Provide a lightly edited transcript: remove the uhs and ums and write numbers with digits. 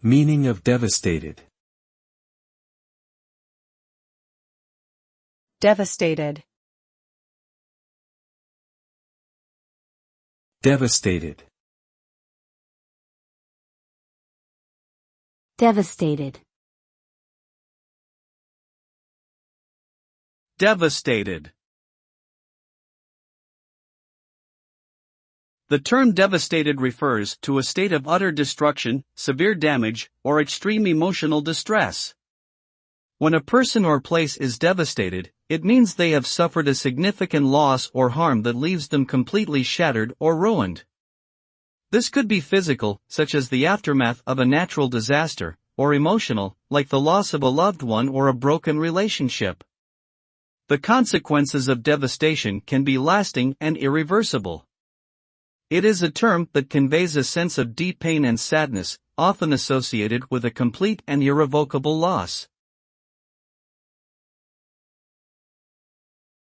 Meaning of devastated. Devastated. Devastated. Devastated. Devastated. The term devastated refers to a state of utter destruction, severe damage, or extreme emotional distress. When a person or place is devastated, it means they have suffered a significant loss or harm that leaves them completely shattered or ruined. This could be physical, such as the aftermath of a natural disaster, or emotional, like the loss of a loved one or a broken relationship. The consequences of devastation can be lasting and irreversible. It is a term that conveys a sense of deep pain and sadness, often associated with a complete and irrevocable loss.